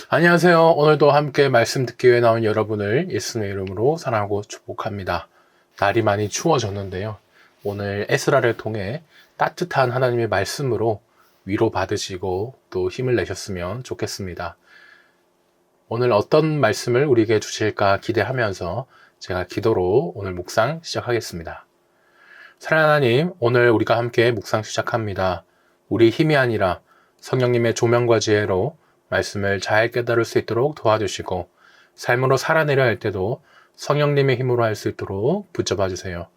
안녕하세요. 오늘도 함께 말씀 듣기 위해 나온 여러분을 예수님의 이름으로 사랑하고 축복합니다. 날이 많이 추워졌는데요. 오늘 에스라를 통해 따뜻한 하나님의 말씀으로 위로받으시고 또 힘을 내셨으면 좋겠습니다. 오늘 어떤 말씀을 우리에게 주실까 기대하면서 제가 기도로 오늘 묵상 시작하겠습니다. 사랑하는 하나님, 오늘 우리가 함께 묵상 시작합니다. 우리 힘이 아니라 성령님의 조명과 지혜로 말씀을 잘 깨달을 수 있도록 도와주시고 삶으로 살아내려 할 때도 성령님의 힘으로 할 수 있도록 붙잡아 주세요.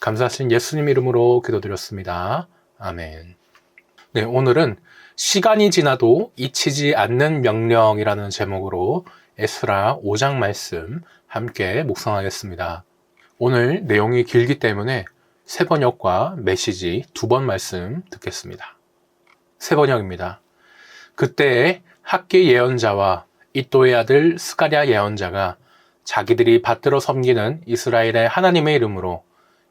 감사하신 예수님 이름으로 기도드렸습니다. 아멘. 네, 오늘은 시간이 지나도 잊히지 않는 명령이라는 제목으로 에스라 5장 말씀 함께 묵상하겠습니다. 오늘 내용이 길기 때문에 세번역과 메시지 2번 말씀 듣겠습니다. 세번역입니다. 그때에 학기 예언자와 이또의 아들 스가랴 예언자가 자기들이 받들어 섬기는 이스라엘의 하나님의 이름으로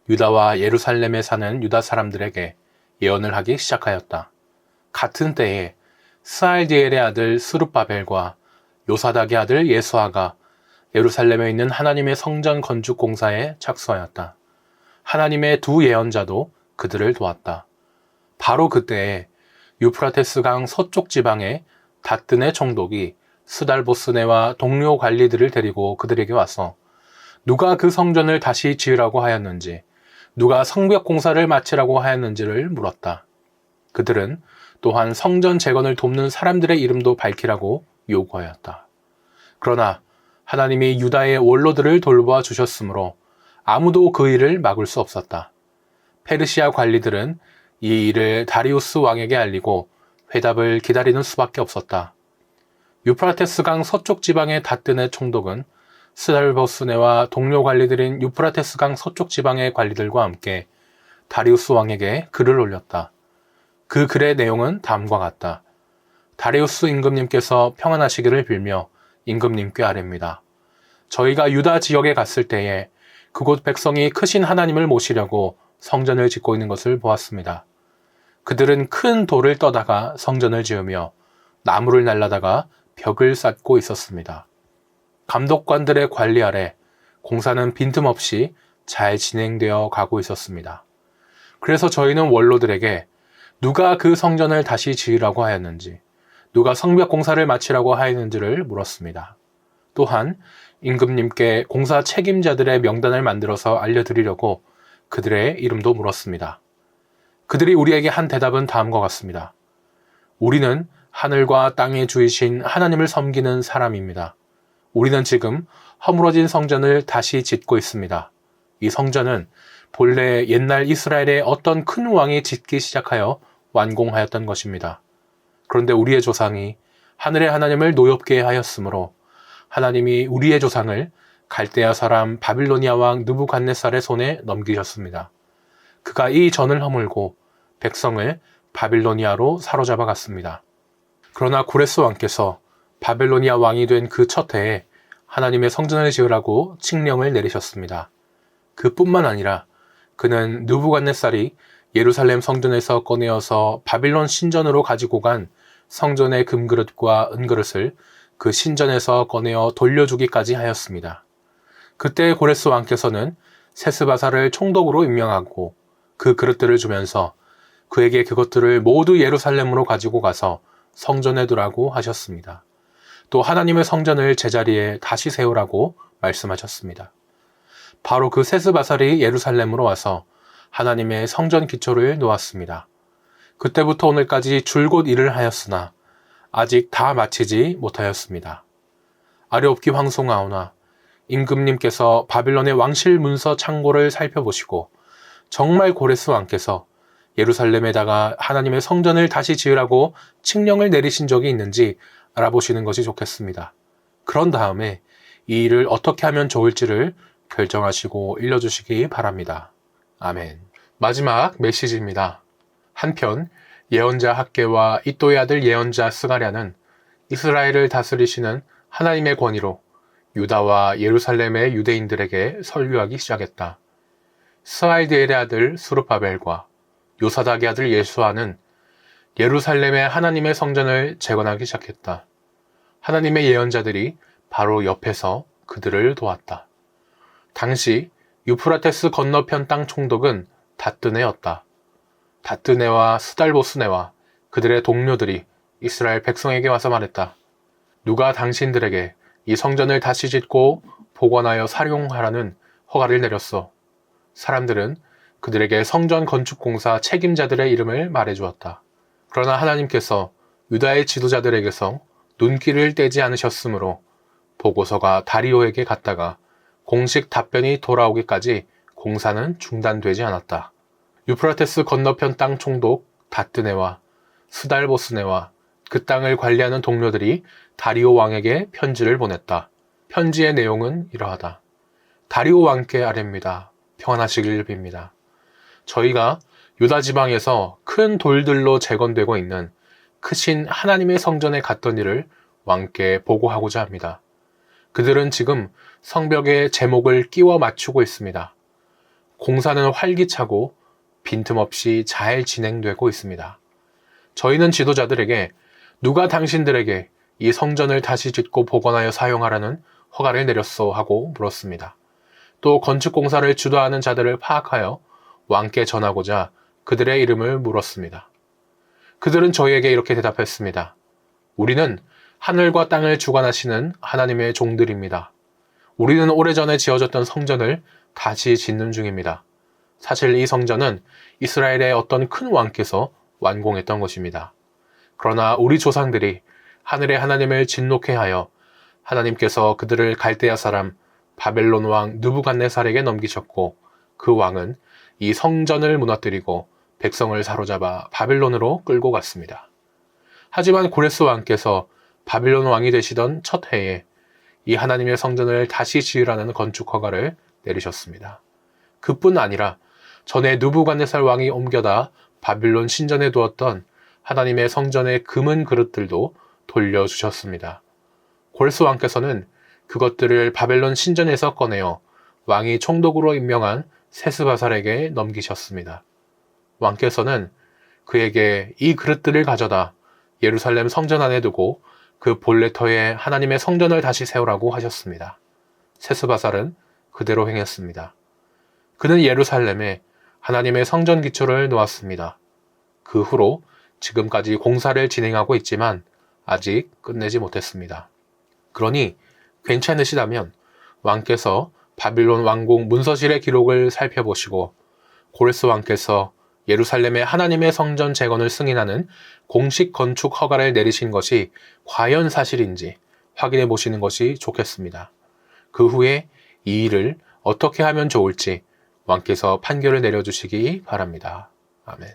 유다와 예루살렘에 사는 유다 사람들에게 예언을 하기 시작하였다. 같은 때에 스알디엘의 아들 스룹바벨과 요사닥의 아들 예수아가 예루살렘에 있는 하나님의 성전 건축 공사에 착수하였다. 하나님의 두 예언자도 그들을 도왔다. 바로 그때에 유프라테스 강 서쪽 지방의 다뜨네 총독이 스달보스네와 동료 관리들을 데리고 그들에게 와서 누가 그 성전을 다시 지으라고 하였는지, 누가 성벽 공사를 마치라고 하였는지를 물었다. 그들은 또한 성전 재건을 돕는 사람들의 이름도 밝히라고 요구하였다. 그러나 하나님이 유다의 원로들을 돌보아 주셨으므로 아무도 그 일을 막을 수 없었다. 페르시아 관리들은 이 일을 다리우스 왕에게 알리고 회답을 기다리는 수밖에 없었다. 유프라테스 강 서쪽 지방의 다뜨네 총독은 스달보스네와 동료 관리들인 유프라테스 강 서쪽 지방의 관리들과 함께 다리우스 왕에게 글을 올렸다. 그 글의 내용은 다음과 같다. 다리우스 임금님께서 평안하시기를 빌며 임금님께 아뢰입니다. 저희가 유다 지역에 갔을 때에 그곳 백성이 크신 하나님을 모시려고 성전을 짓고 있는 것을 보았습니다. 그들은 큰 돌을 떠다가 성전을 지으며 나무를 날라다가 벽을 쌓고 있었습니다. 감독관들의 관리 아래 공사는 빈틈없이 잘 진행되어 가고 있었습니다. 그래서 저희는 원로들에게 누가 그 성전을 다시 지으라고 하였는지, 누가 성벽 공사를 마치라고 하였는지를 물었습니다. 또한 임금님께 공사 책임자들의 명단을 만들어서 알려드리려고 그들의 이름도 물었습니다. 그들이 우리에게 한 대답은 다음과 같습니다. 우리는 하늘과 땅의 주이신 하나님을 섬기는 사람입니다. 우리는 지금 허물어진 성전을 다시 짓고 있습니다. 이 성전은 본래 옛날 이스라엘의 어떤 큰 왕이 짓기 시작하여 완공하였던 것입니다. 그런데 우리의 조상이 하늘의 하나님을 노엽게 하였으므로 하나님이 우리의 조상을 갈대아 사람 바빌로니아 왕 느부갓네살의 손에 넘기셨습니다. 그가 이 전을 허물고 백성을 바빌로니아로 사로잡아 갔습니다. 그러나 고레스 왕께서 바빌로니아 왕이 된 그 첫 해에 하나님의 성전을 지으라고 칙령을 내리셨습니다. 그뿐만 아니라 그는 느부갓네살이 예루살렘 성전에서 꺼내어서 바빌론 신전으로 가지고 간 성전의 금그릇과 은그릇을 그 신전에서 꺼내어 돌려주기까지 하였습니다. 그때 고레스 왕께서는 세스바사를 총독으로 임명하고 그 그릇들을 주면서 그에게 그것들을 모두 예루살렘으로 가지고 가서 성전에 두라고 하셨습니다. 또 하나님의 성전을 제자리에 다시 세우라고 말씀하셨습니다. 바로 그 세스바살이 예루살렘으로 와서 하나님의 성전 기초를 놓았습니다. 그때부터 오늘까지 줄곧 일을 하였으나 아직 다 마치지 못하였습니다. 아뢰옵기 황송하오나 임금님께서 바빌론의 왕실 문서 창고를 살펴보시고 정말 고레스 왕께서 예루살렘에다가 하나님의 성전을 다시 지으라고 칙령을 내리신 적이 있는지 알아보시는 것이 좋겠습니다. 그런 다음에 이 일을 어떻게 하면 좋을지를 결정하시고 일러주시기 바랍니다. 아멘. 마지막 메시지입니다. 한편 예언자 학개와 이또의 아들 예언자 스가랴는 이스라엘을 다스리시는 하나님의 권위로 유다와 예루살렘의 유대인들에게 설교하기 시작했다. 스알디엘의 아들 스룹바벨과 요사닥의 아들 예수아는 예루살렘의 하나님의 성전을 재건하기 시작했다. 하나님의 예언자들이 바로 옆에서 그들을 도왔다. 당시 유프라테스 건너편 땅 총독은 다뜨네였다. 다뜨네와 스달보스네와 그들의 동료들이 이스라엘 백성에게 와서 말했다. 누가 당신들에게 이 성전을 다시 짓고 복원하여 사용하라는 허가를 내렸어. 사람들은 그들에게 성전 건축 공사 책임자들의 이름을 말해주었다. 그러나 하나님께서 유다의 지도자들에게서 눈길을 떼지 않으셨으므로 보고서가 다리오에게 갔다가 공식 답변이 돌아오기까지 공사는 중단되지 않았다. 유프라테스 건너편 땅 총독 다뜨네와 스달보스네와 그 땅을 관리하는 동료들이 다리오 왕에게 편지를 보냈다. 편지의 내용은 이러하다. 다리오 왕께 아뢰입니다. 평안하시길 빕니다. 저희가 유다 지방에서 큰 돌들로 재건되고 있는 크신 하나님의 성전에 갔던 일을 왕께 보고하고자 합니다. 그들은 지금 성벽에 제목을 끼워 맞추고 있습니다. 공사는 활기차고 빈틈없이 잘 진행되고 있습니다. 저희는 지도자들에게 누가 당신들에게 이 성전을 다시 짓고 복원하여 사용하라는 허가를 내렸소 하고 물었습니다. 또 건축공사를 주도하는 자들을 파악하여 왕께 전하고자 그들의 이름을 물었습니다. 그들은 저희에게 이렇게 대답했습니다. 우리는 하늘과 땅을 주관하시는 하나님의 종들입니다. 우리는 오래전에 지어졌던 성전을 다시 짓는 중입니다. 사실 이 성전은 이스라엘의 어떤 큰 왕께서 완공했던 것입니다. 그러나 우리 조상들이 하늘의 하나님을 진노케 하여 하나님께서 그들을 갈대아 사람 바벨론 왕 느부갓네살에게 넘기셨고 그 왕은 이 성전을 무너뜨리고 백성을 사로잡아 바벨론으로 끌고 갔습니다. 하지만 고레스 왕께서 바벨론 왕이 되시던 첫 해에 이 하나님의 성전을 다시 지으라는 건축 허가를 내리셨습니다. 그뿐 아니라 전에 느부갓네살 왕이 옮겨다 바빌론 신전에 두었던 하나님의 성전의 금은 그릇들도 돌려주셨습니다. 고레스 왕께서는 그것들을 바벨론 신전에서 꺼내어 왕이 총독으로 임명한 세스바살에게 넘기셨습니다. 왕께서는 그에게 이 그릇들을 가져다 예루살렘 성전 안에 두고 그 볼레터에 하나님의 성전을 다시 세우라고 하셨습니다. 세스바살은 그대로 행했습니다. 그는 예루살렘에 하나님의 성전 기초를 놓았습니다. 그 후로 지금까지 공사를 진행하고 있지만 아직 끝내지 못했습니다. 그러니 괜찮으시다면 왕께서 바빌론 왕궁 문서실의 기록을 살펴보시고 고레스 왕께서 예루살렘의 하나님의 성전 재건을 승인하는 공식 건축 허가를 내리신 것이 과연 사실인지 확인해 보시는 것이 좋겠습니다. 그 후에 이 일을 어떻게 하면 좋을지 왕께서 판결을 내려주시기 바랍니다. 아멘.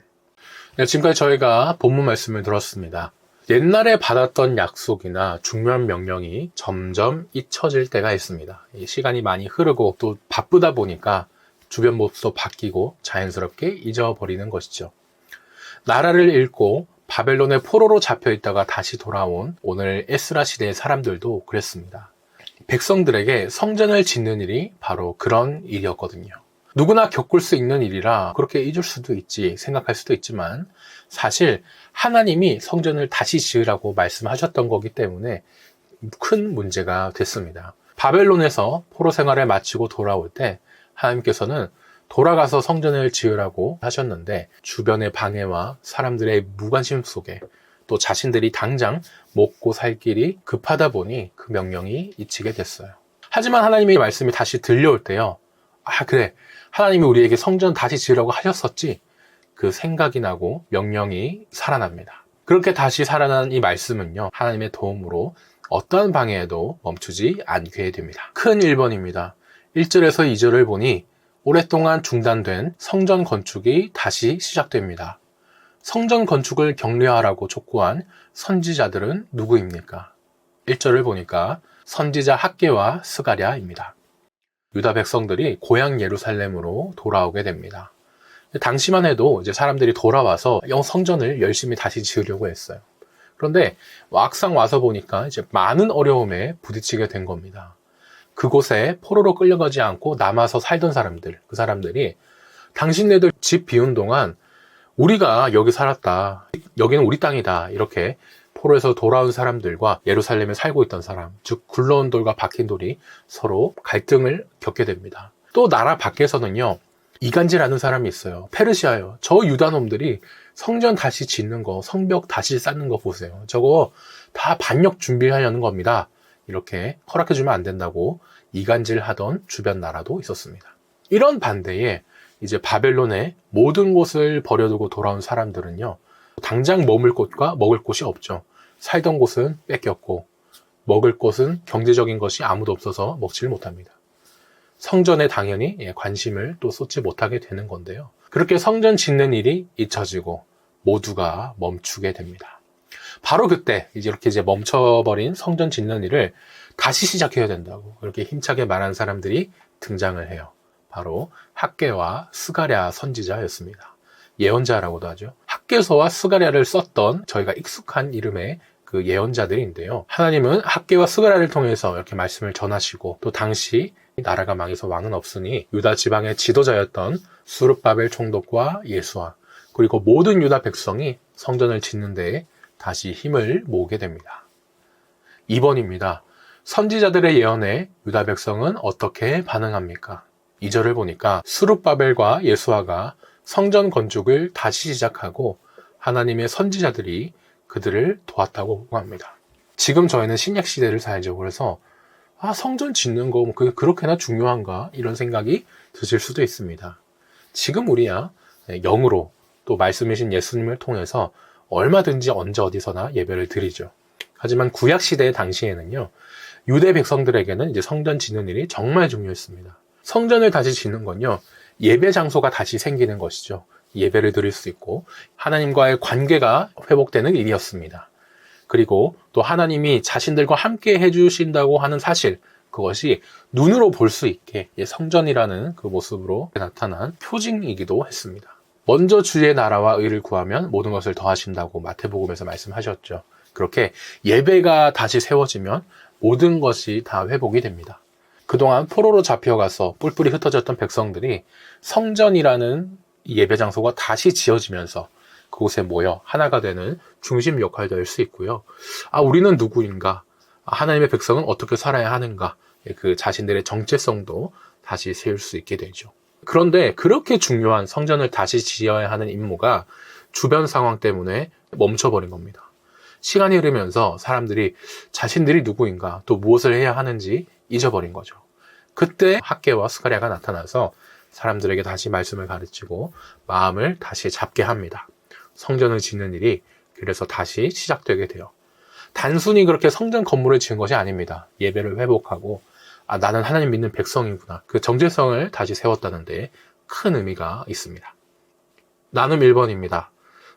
네, 지금까지 저희가 본문 말씀을 들었습니다. 옛날에 받았던 약속이나 중요한 명령이 점점 잊혀질 때가 있습니다. 시간이 많이 흐르고 또 바쁘다 보니까 주변 모습도 바뀌고 자연스럽게 잊어버리는 것이죠. 나라를 잃고 바벨론의 포로로 잡혀 있다가 다시 돌아온 오늘 에스라 시대의 사람들도 그랬습니다. 백성들에게 성전을 짓는 일이 바로 그런 일이었거든요. 누구나 겪을 수 있는 일이라 그렇게 잊을 수도 있지 생각할 수도 있지만 사실 하나님이 성전을 다시 지으라고 말씀하셨던 거기 때문에 큰 문제가 됐습니다. 바벨론에서 포로 생활을 마치고 돌아올 때 하나님께서는 돌아가서 성전을 지으라고 하셨는데 주변의 방해와 사람들의 무관심 속에 또 자신들이 당장 먹고 살 길이 급하다 보니 그 명령이 잊히게 됐어요. 하지만 하나님의 말씀이 다시 들려올 때요. 아 그래 하나님이 우리에게 성전 다시 지으라고 하셨었지 그 생각이 나고 명령이 살아납니다. 그렇게 다시 살아난 이 말씀은요 하나님의 도움으로 어떠한 방해에도 멈추지 않게 됩니다. 큰 1번입니다. 1절에서 2절을 보니 오랫동안 중단된 성전 건축이 다시 시작됩니다. 성전 건축을 격려하라고 촉구한 선지자들은 누구입니까? 1절을 보니까 선지자 학개와 스가랴입니다. 유다 백성들이 고향 예루살렘으로 돌아오게 됩니다. 당시만 해도 이제 사람들이 돌아와서 성전을 열심히 다시 지으려고 했어요. 그런데 막상 와서 보니까 이제 많은 어려움에 부딪히게 된 겁니다. 그곳에 포로로 끌려가지 않고 남아서 살던 사람들, 그 사람들이 당신네들 집 비운 동안 우리가 여기 살았다. 여기는 우리 땅이다. 이렇게 포로에서 돌아온 사람들과 예루살렘에 살고 있던 사람, 즉 굴러온 돌과 박힌 돌이 서로 갈등을 겪게 됩니다. 또 나라 밖에서는요, 이간질하는 사람이 있어요. 페르시아요. 저 유다놈들이 성전 다시 짓는 거, 성벽 다시 쌓는 거 보세요. 저거 다 반역 준비하려는 겁니다. 이렇게 허락해주면 안 된다고 이간질하던 주변 나라도 있었습니다. 이런 반대에 이제 바벨론의 모든 곳을 버려두고 돌아온 사람들은요, 당장 머물 곳과 먹을 곳이 없죠. 살던 곳은 뺏겼고 먹을 곳은 경제적인 것이 아무도 없어서 먹지를 못합니다. 성전에 당연히 관심을 또 쏟지 못하게 되는 건데요. 그렇게 성전 짓는 일이 잊혀지고 모두가 멈추게 됩니다. 바로 그때 이렇게 멈춰버린 성전 짓는 일을 다시 시작해야 된다고 그렇게 힘차게 말하는 사람들이 등장을 해요. 바로 학개와 스가랴 선지자였습니다. 예언자라고도 하죠. 학개서와 스가랴를 썼던 저희가 익숙한 이름의 그 예언자들인데요. 하나님은 학개와 스가랴를 통해서 이렇게 말씀을 전하시고, 또 당시 나라가 망해서 왕은 없으니 유다 지방의 지도자였던 수룹바벨 총독과 예수아, 그리고 모든 유다 백성이 성전을 짓는 데에 다시 힘을 모으게 됩니다. 2번입니다. 선지자들의 예언에 유다 백성은 어떻게 반응합니까? 2절을 보니까 수룹바벨과 예수아가 성전 건축을 다시 시작하고 하나님의 선지자들이 그들을 도왔다고 합니다. 지금 저희는 신약 시대를 살죠. 그래서 성전 짓는 거 그게 그렇게나 중요한가? 이런 생각이 드실 수도 있습니다. 지금 우리야 영으로 또 말씀이신 예수님을 통해서 얼마든지 언제 어디서나 예배를 드리죠. 하지만 구약 시대 당시에는요, 유대 백성들에게는 이제 성전 짓는 일이 정말 중요했습니다. 성전을 다시 짓는 건요, 예배 장소가 다시 생기는 것이죠. 예배를 드릴 수 있고 하나님과의 관계가 회복되는 일이었습니다. 그리고 또 하나님이 자신들과 함께 해주신다고 하는 사실, 그것이 눈으로 볼 수 있게 성전이라는 그 모습으로 나타난 표징이기도 했습니다. 먼저 주의 나라와 의를 구하면 모든 것을 더하신다고 마태복음에서 말씀하셨죠. 그렇게 예배가 다시 세워지면 모든 것이 다 회복이 됩니다. 그동안 포로로 잡혀가서 뿔뿔이 흩어졌던 백성들이 성전이라는 예배 장소가 다시 지어지면서 그곳에 모여 하나가 되는 중심 역할도 할 수 있고요. 우리는 누구인가? 하나님의 백성은 어떻게 살아야 하는가? 그 자신들의 정체성도 다시 세울 수 있게 되죠. 그런데 그렇게 중요한 성전을 다시 지어야 하는 임무가 주변 상황 때문에 멈춰버린 겁니다. 시간이 흐르면서 사람들이 자신들이 누구인가, 또 무엇을 해야 하는지 잊어버린 거죠. 그때 학개와 스가랴가 나타나서 사람들에게 다시 말씀을 가르치고 마음을 다시 잡게 합니다. 성전을 짓는 일이 그래서 다시 시작되게 돼요. 단순히 그렇게 성전 건물을 지은 것이 아닙니다. 예배를 회복하고 나는 하나님 믿는 백성이구나, 그 정체성을 다시 세웠다는 데 큰 의미가 있습니다. 나눔 1번입니다.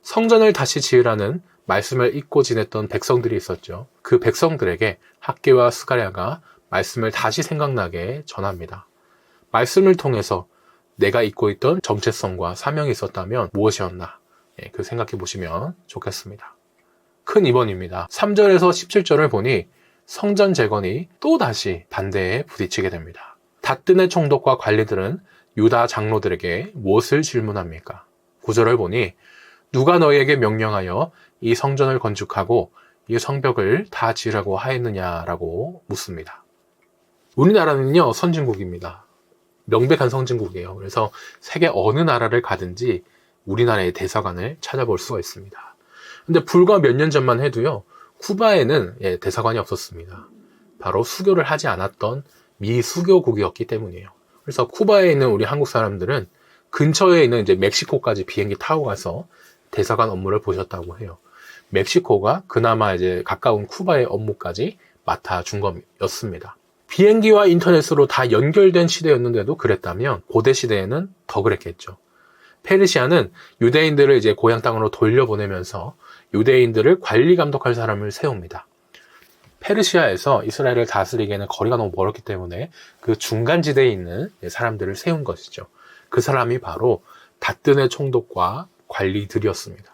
성전을 다시 지으라는 말씀을 잊고 지냈던 백성들이 있었죠. 그 백성들에게 학개와 스가랴가 말씀을 다시 생각나게 전합니다. 말씀을 통해서 내가 잊고 있던 정체성과 사명이 있었다면 무엇이었나, 그 생각해 보시면 좋겠습니다. 큰 2번입니다. 3절에서 17절을 보니 성전 재건이 또다시 반대에 부딪히게 됩니다. 닷든의 총독과 관리들은 유다 장로들에게 무엇을 질문합니까? 9절을 보니 누가 너희에게 명령하여 이 성전을 건축하고 이 성벽을 다 지으라고 하였느냐라고 묻습니다. 우리나라는요, 선진국입니다. 명백한 선진국이에요. 그래서 세계 어느 나라를 가든지 우리나라의 대사관을 찾아볼 수가 있습니다. 근데 불과 몇 년 전만 해도요, 쿠바에는 대사관이 없었습니다. 바로 수교를 하지 않았던 미수교국이었기 때문이에요. 그래서 쿠바에 있는 우리 한국 사람들은 근처에 있는 이제 멕시코까지 비행기 타고 가서 대사관 업무를 보셨다고 해요. 멕시코가 그나마 이제 가까운 쿠바의 업무까지 맡아준 거였습니다. 비행기와 인터넷으로 다 연결된 시대였는데도 그랬다면 고대 시대에는 더 그랬겠죠. 페르시아는 유대인들을 이제 고향 땅으로 돌려보내면서 유대인들을 관리 감독할 사람을 세웁니다. 페르시아에서 이스라엘을 다스리기에는 거리가 너무 멀었기 때문에 그 중간지대에 있는 사람들을 세운 것이죠. 그 사람이 바로 닷든의 총독과 관리들이었습니다.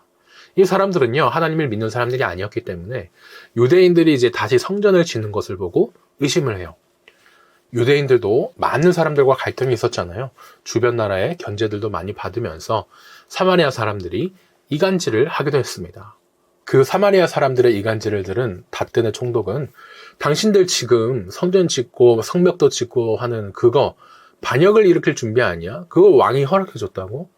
이 사람들은요, 하나님을 믿는 사람들이 아니었기 때문에 유대인들이 이제 다시 성전을 짓는 것을 보고 의심을 해요. 유대인들도 많은 사람들과 갈등이 있었잖아요. 주변 나라의 견제들도 많이 받으면서 사마리아 사람들이 이간질을 하기도 했습니다. 그 사마리아 사람들의 이간질을 들은 닷든의 총독은 당신들 지금 성전 짓고 성벽도 짓고 하는 그거 반역을 일으킬 준비 아니야? 그거 왕이 허락해줬다고?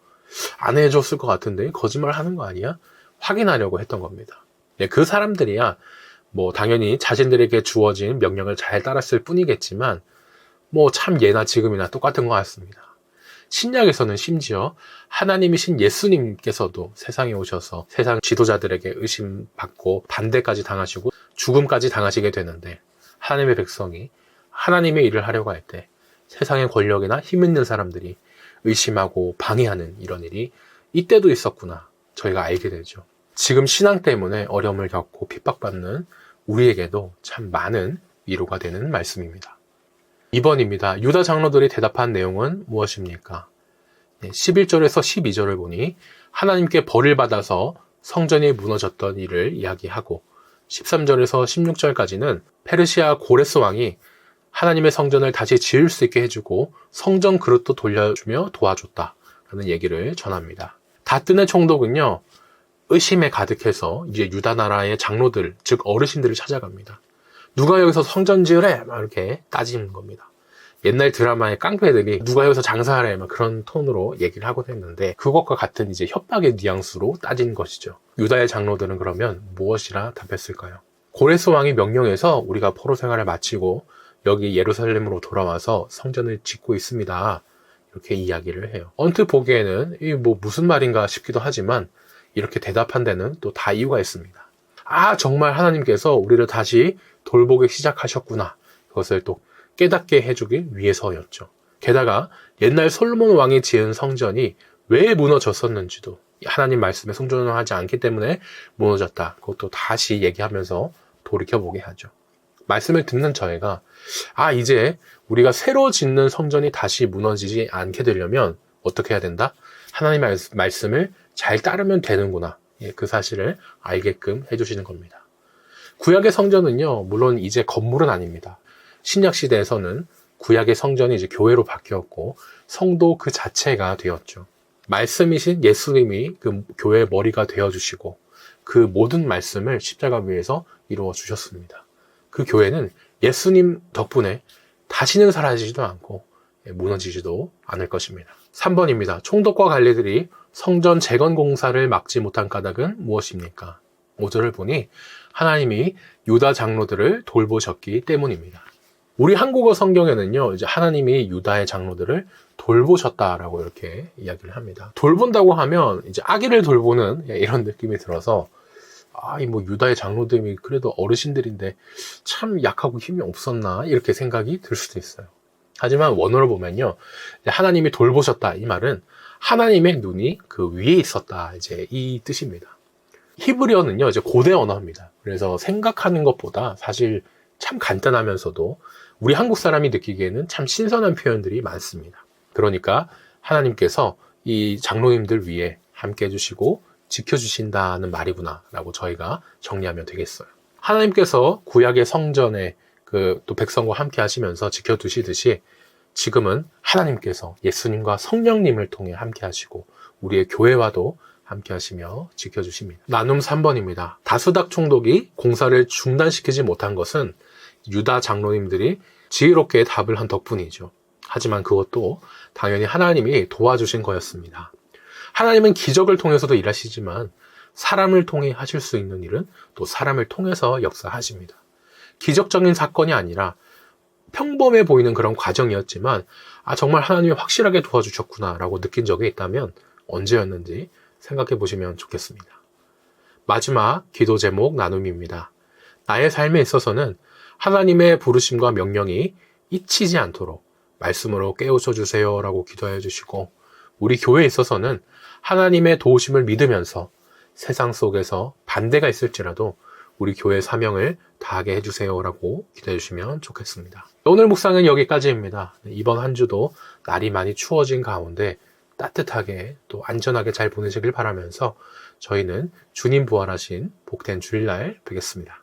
안 해줬을 것 같은데 거짓말 하는 거 아니야? 확인하려고 했던 겁니다. 네, 그 사람들이야 뭐 당연히 자신들에게 주어진 명령을 잘 따랐을 뿐이겠지만 뭐 참 예나 지금이나 똑같은 것 같습니다. 신약에서는 심지어 하나님이신 예수님께서도 세상에 오셔서 세상 지도자들에게 의심받고 반대까지 당하시고 죽음까지 당하시게 되는데 하나님의 백성이 하나님의 일을 하려고 할 때 세상의 권력이나 힘 있는 사람들이 의심하고 방해하는 이런 일이 이때도 있었구나 저희가 알게 되죠. 지금 신앙 때문에 어려움을 겪고 핍박받는 우리에게도 참 많은 위로가 되는 말씀입니다. 2번입니다. 유다 장로들이 대답한 내용은 무엇입니까? 11절에서 12절을 보니 하나님께 벌을 받아서 성전이 무너졌던 일을 이야기하고 13절에서 16절까지는 페르시아 고레스 왕이 하나님의 성전을 다시 지을 수 있게 해주고 성전 그릇도 돌려주며 도와줬다라는 얘기를 전합니다. 닷든의 총독은요, 의심에 가득해서 이제 유다 나라의 장로들, 즉 어르신들을 찾아갑니다. 누가 여기서 성전 지으래? 막 이렇게 따지는 겁니다. 옛날 드라마의 깡패들이 누가 여기서 장사하래? 막 그런 톤으로 얘기를 하곤 했는데 그것과 같은 이제 협박의 뉘앙스로 따진 것이죠. 유다의 장로들은 그러면 무엇이라 답했을까요? 고레스 왕이 명령해서 우리가 포로 생활을 마치고 여기 예루살렘으로 돌아와서 성전을 짓고 있습니다. 이렇게 이야기를 해요. 언뜻 보기에는 이 뭐 무슨 말인가 싶기도 하지만 이렇게 대답한 데는 또 다 이유가 있습니다. 아, 정말 하나님께서 우리를 다시 돌보기 시작하셨구나. 그것을 또 깨닫게 해주기 위해서였죠. 게다가 옛날 솔로몬 왕이 지은 성전이 왜 무너졌었는지도 하나님 말씀에 순종하지 않기 때문에 무너졌다. 그것도 다시 얘기하면서 돌이켜보게 하죠. 말씀을 듣는 저희가 이제 우리가 새로 짓는 성전이 다시 무너지지 않게 되려면 어떻게 해야 된다? 하나님의 말씀을 잘 따르면 되는구나. 그 사실을 알게끔 해주시는 겁니다. 구약의 성전은요, 물론 이제 건물은 아닙니다. 신약 시대에서는 구약의 성전이 이제 교회로 바뀌었고 성도 그 자체가 되었죠. 말씀이신 예수님이 그 교회의 머리가 되어주시고 그 모든 말씀을 십자가 위에서 이루어 주셨습니다. 그 교회는 예수님 덕분에 다시는 사라지지도 않고 무너지지도 않을 것입니다. 3번입니다. 총독과 관리들이 성전 재건 공사를 막지 못한 까닭은 무엇입니까? 5절을 보니 하나님이 유다 장로들을 돌보셨기 때문입니다. 우리 한국어 성경에는요, 이제 하나님이 유다의 장로들을 돌보셨다라고 이렇게 이야기를 합니다. 돌본다고 하면 이제 아기를 돌보는 이런 느낌이 들어서 뭐 유다의 장로들이 그래도 어르신들인데 참 약하고 힘이 없었나 이렇게 생각이 들 수도 있어요. 하지만 원어를 보면요, 하나님이 돌보셨다 이 말은 하나님의 눈이 그 위에 있었다 이제 이 뜻입니다. 히브리어는요 이제 고대 언어입니다. 그래서 생각하는 것보다 사실 참 간단하면서도 우리 한국 사람이 느끼기에는 참 신선한 표현들이 많습니다. 그러니까 하나님께서 이 장로님들 위에 함께 해주시고 지켜주신다는 말이구나 라고 저희가 정리하면 되겠어요. 하나님께서 구약의 성전에 또 백성과 함께 하시면서 지켜두시듯이 지금은 하나님께서 예수님과 성령님을 통해 함께 하시고 우리의 교회와도 함께 하시며 지켜주십니다. 나눔 3번입니다. 다스닥 총독이 공사를 중단시키지 못한 것은 유다 장로님들이 지혜롭게 답을 한 덕분이죠. 하지만 그것도 당연히 하나님이 도와주신 거였습니다. 하나님은 기적을 통해서도 일하시지만 사람을 통해 하실 수 있는 일은 또 사람을 통해서 역사하십니다. 기적적인 사건이 아니라 평범해 보이는 그런 과정이었지만 정말 하나님이 확실하게 도와주셨구나 라고 느낀 적이 있다면 언제였는지 생각해 보시면 좋겠습니다. 마지막 기도 제목 나눔입니다. 나의 삶에 있어서는 하나님의 부르심과 명령이 잊히지 않도록 말씀으로 깨우쳐 주세요 라고 기도해 주시고 우리 교회에 있어서는 하나님의 도우심을 믿으면서 세상 속에서 반대가 있을지라도 우리 교회 사명을 다하게 해주세요 라고 기도해 주시면 좋겠습니다. 오늘 묵상은 여기까지입니다. 이번 한 주도 날이 많이 추워진 가운데 따뜻하게 또 안전하게 잘 보내시길 바라면서 저희는 주님 부활하신 복된 주일날 뵙겠습니다.